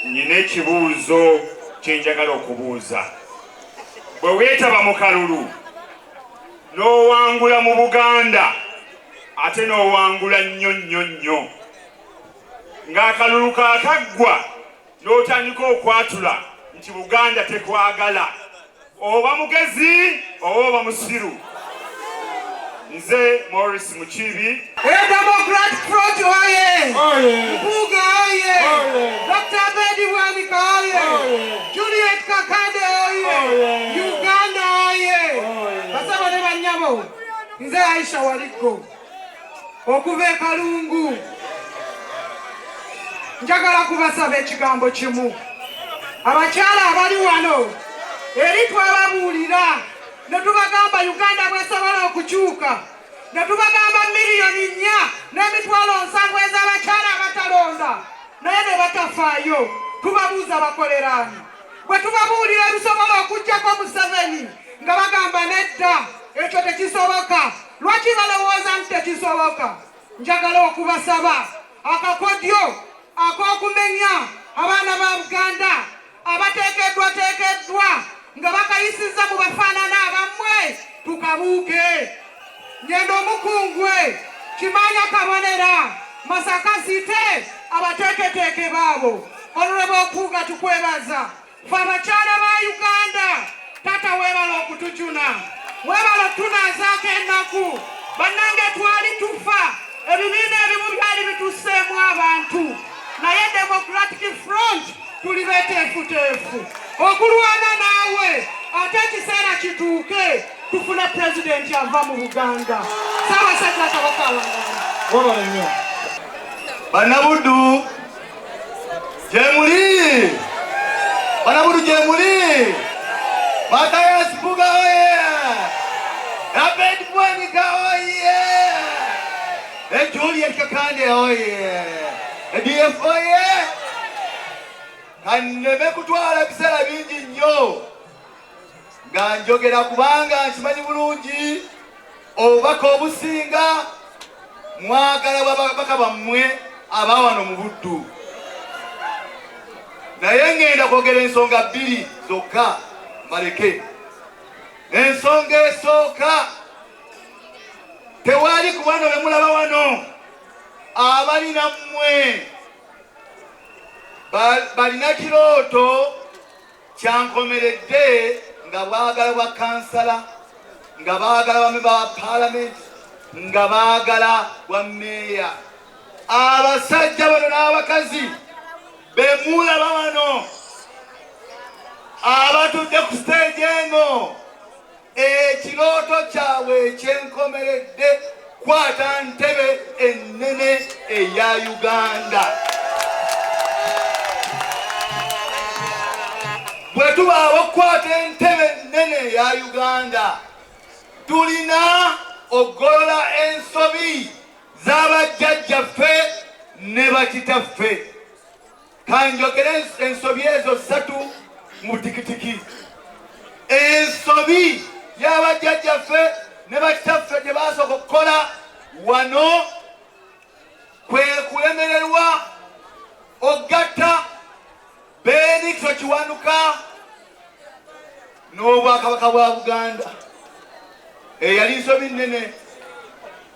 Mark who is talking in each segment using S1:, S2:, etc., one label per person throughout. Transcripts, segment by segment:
S1: Nyine ekibuuzo kyenjagala okubuuza. Bwe weetaba mu kalulu n'owangula mu Buganda ate n'owangula nnyo ng'akalulu kaakaggwa n'otandika okwatula nti Buganda tekwagala, oba mugezi oba musiru. Nze Maurice Mukiibi.
S2: Democratic Front oye! Mpuga oye! Dr. Bedi Wanika oye! Juliet Kakande oye! Uganda oye! Basaba ne banyabo. Nze Aisha Waliko. Okuva e Kalungu. Njagala kubasaba ekigambo kimu. Abakyala abali wano eri twababuulira ne tubagamba Uganda bw'esobola okukyuka, ne tubagamba miliyoni 4 n'emitwalo 7 ez'abakyala abatalonda naye ne batafaayo. Tubabuuza bakoleraani. Bwe tubabuulira bisobola okuggyako Museveni nga bagamba nedda ekyo tekisoboka. Lwaki balowooza nti tekisoboka? Njagala okubasaba akakodyo ak'okumenya abaana ba Buganda abateekeddwa nga bakayisiza mu bafaanana abammwe tukabuuke. Nyendo Mukungwe, Kimanya Kabonera, Masaka Site, abateeketeeke baabo. Honorable Okuga tukwebaza. Ffe abakyala ba Uganda, tata weebala okutujuna. Weebala tunaazaako ennaku. Bannange twali tufa. Ebibiina ebimu byali bitusseemu abantu. Naye Democratic Front tuli beteefuteefu okulwana naawe ate ekiseera kituuke tufune pulezidenti ava mu Buganda. Ssaabasajja Kabaka Wangala.
S3: Bannabuddu gye muli? Bannabuddu gye muli? Matayas Buga oye! Abed Bwanika oye! Juliet Kakande oye! DF oye! Kanneme kutwala ebiseera bingi nnyo nga njogera kubanga nkimanyi bulungi obubaka obusinga mwagala babaka bammwe abawano mu buddu. Naye ngenda kwogera ensonga 2 zokka maleke. Ensonga esooka, tewali ku bano be mulaba wano abalina mmwe balina kirooto kyankomeredde nga baagala bwa kansala, nga baagala bame ba parliament, nga baagala bwa meeya. Abasajja bano n'abakazi be mulaba wano abatudde ku stage eno, ekirooto kyabwe ekyenkomeredde kwata ntebe ennene eya Uganda. Bwe tubaawo okukwata entebe ennene ya Uganda, tulina oggolola ensobi z'abajjajjaffe ne bakitaffe. Kanjogere ensobi ezo 3 mu tikitiki. Ensobi y'abajjajjaffe ne bakitaffe gye baasooka okukola wano kwe kulemererwa ogatta Benito Kiwanuka n'Obwakabaka bwa Buganda. Eyali nsobi nnene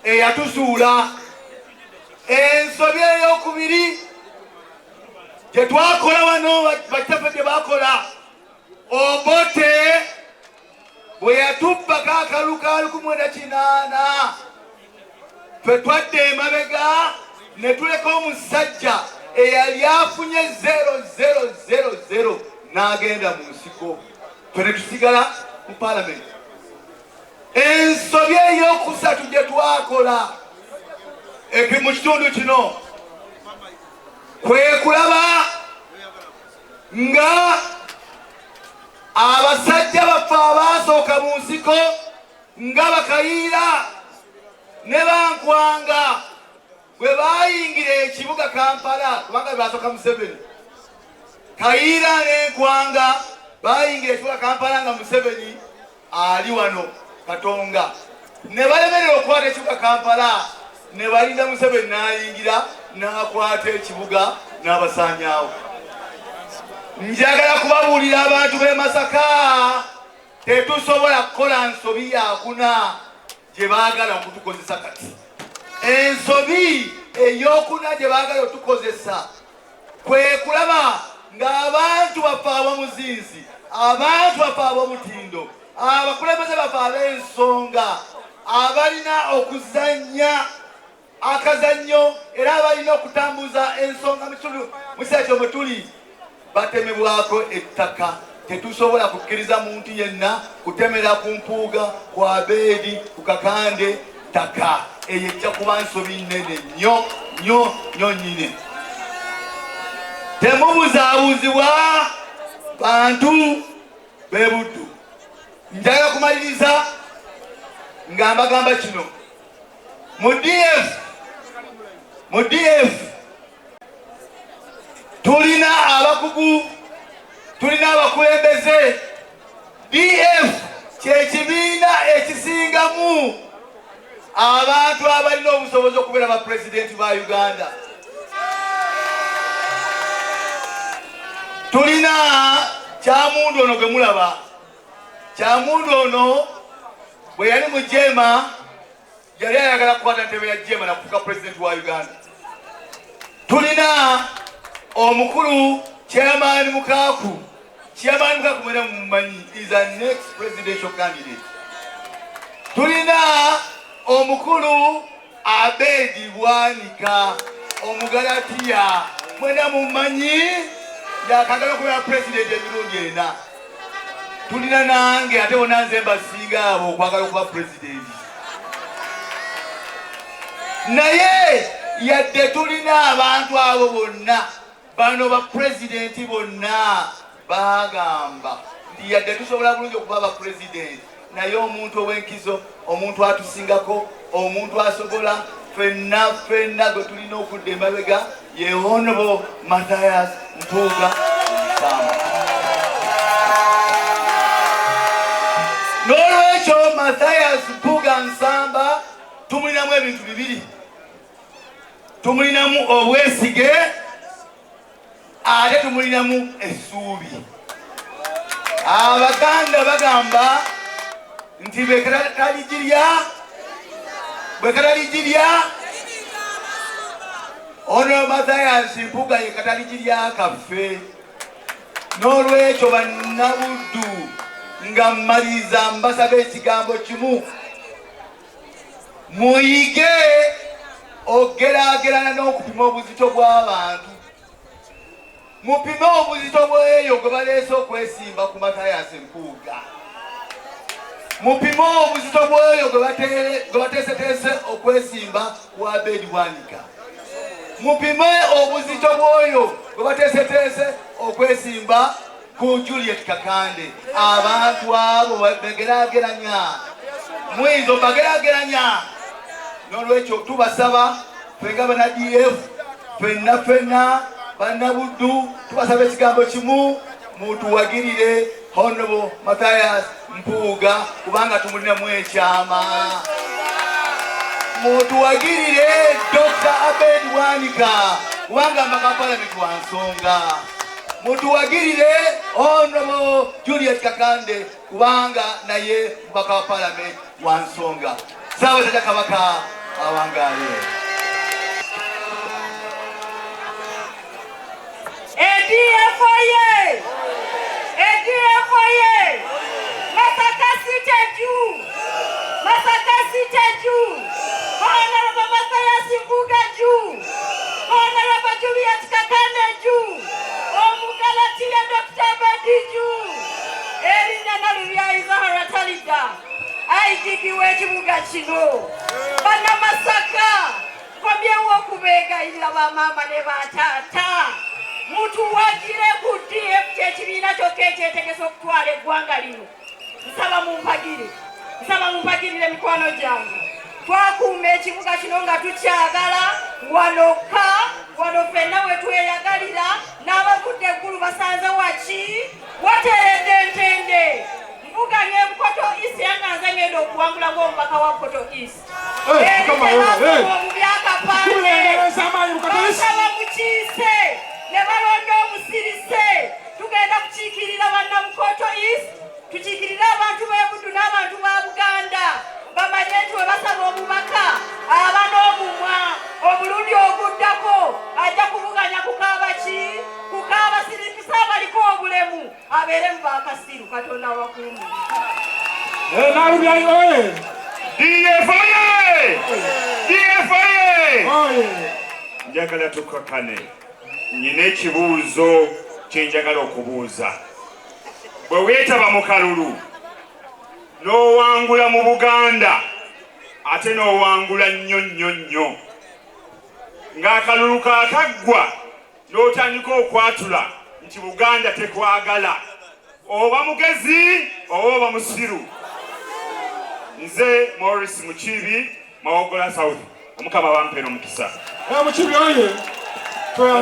S3: eyatusuula. Ensobi ey'okubiri gye twakola wano bakitaffe gye baakola, Obote bwe yatubbako akalulu ka 1908 ffe twadda emabega ne tuleka omusajja eyali afunye 0000 n'agenda mu nsiko, ffe ne tusigala mu parliament. Ensobi ey'okusatu gye twakola mu kitundu kino kwe kulaba nga abasajja baffe abaasooka mu nsiko nga Bakayiira ne Bankwanga bwe baayingira ekibuga Kampala, kubanga baasooka Museveni. Kayiira ne Nkwanga baayingira ekibuga Kampala nga Museveni ali wano Katonga, ne balemerera okukwata ekibuga Kampala, ne balinda Museveni n'ayingira n'akwata ekibuga n'abasaanyaawo. njagala kubabuulira abantu b'e Masaka tetusobola kukola nsobi yakuna gye baagala okutukozesa kati. Ensobi ey'okuna gye baagala otukozesa kwe kulaba ng'abantu bafa ab'omuzinzi, abantu bafa ab'omutindo, abakulembeze bafa ab'ensonga, abalina okuzannya akazannyo era abalina okutambuza ensonga mu kiseera kyo mwe tuli batemebwako ettaka. Tetusobola kukkiriza muntu yenna kutemera ku mpuuga, ku Abeedi, ku Kakande ttaka. Eyo ejja kuba nsobi nnene nnyo nnyo nnyo nnyine. Temubuzaabuzibwa bantu b'e Buddu. Njagala kumaliriza nga mbagamba kino. Mu DF tulina abakugu, tulina abakulembeze. DF kyekibiina ekisingamu abantu abalina obusobozi okubeera bapulezidenti ba Uganda. Tulina Kyamundu ono gwe mulaba. Kyamundu ono bwe yali mu Jema yali ayagala kukwata ntebe ya Jema nakufuuka pulezidenti wa Uganda. Tulina omukulu Chairman Mukaku. Chairman Mukaku mwena mumumanyi is a next presidential candidate. Tulina omukulu Abedi Bwanika Omugalatiya mwena mumumanyi yakagala okubeera president emirundi ena. Tulina nange ate wonna nze mbasinga abo okwagala okuba president. Naye yadde tulina abantu abo bonna bano ba president bonna bagamba nti yadde tusobola bulungi okuba ba president, naye omuntu ow'enkizo, omuntu atusingako, omuntu asobola ffenna gwe tulina okudda emabega ye Honorable Mathias Mpuuga Nsamba. N'olwekyo Mathias Mpuuga Nsamba tumulinamu ebintu bibiri. Tumulinamu obwesige ate tumulinamu essuubi. Abaganda bagamba nti bwe kataligirya ono Mathias Mpuuga ye kataligirya kaffe. N'olwekyo bannabuddu nga mmaliriza mbasaba ekigambo kimu, muyige ogeraagerana n'okupima obuzito bw'abantu. Mupime obuzito bw'eyo gwe baleese okwesimba ku Mathias Mpuuga. Mupime obuzito bw'eyo gwe bateeseteese okwesimba ku Abeedi Bwanika. Mupime obuzito bw'oyo gwe bateeseteese okwesimba ku Juliet Kakande. Abantu abo begeraageranya, muyinza obageraageranya. N'olwekyo tubasaba fenga bana DF ffenna bannabuddu tubasaba ekigambo kimu, mutuwagirire Honorable Mathias Mpuuga kubanga tumulinamu ekyama. Mutuwagirire Dr. Abeedi Bwanika kubanga mbaka Parliament wa nsonga. Mutuwagirire Honorable Juliet Kakande kubanga naye mbaka wa Parliament wa nsonga. Sawa Ssaabasajja Kabaka awangaale.
S2: EDF oye! EDF oye! Masaka Cité juu! Masaka Cité juu! Honorable Mathias Mpuuga juu! Honorable Juliet Kakande juu! Omugalatiya Dr. Abeedi juu! Erinnya nalubyayiza haratalidda ayigigiwe ekibuga kino. Bana Masaka komyewo okubeegayirira bamaama ne bataata. Mutuwagire ku DF ky'ekibiina kyokka ekyetegese okutwala eggwanga lino. Nsaba mumpagirire mikwano gyange. Twakuuma ekibuga kino nga tukyagala wano ffenna we tweyagalira n'abavudde eggulu basanze waki wateredde entende. Mvuganya Bukoto East yanganze ngenda okuwangula ng'omubaka wa Bukoto East. Mu byakapande basaba mukiise ne balonda omusirise babeere mu bakasiru Katonda wakuumi.
S4: Nalubyayi oye!
S1: DF oye! DF oye! Njagala tukakane. Nyina ekibuuzo kye njagala okubuuza. Bwe weetaba mu kalulu n'owangula mu Buganda ate n'owangula nnyo ng'akalulu kaakaggwa n'otandika okwatula nti Buganda tekwagala, oba mugezi oba musiru. Nze Maurice Mukiibi, Mawogola South. Omukama bampeera omukisa.
S4: Mukiibi oye!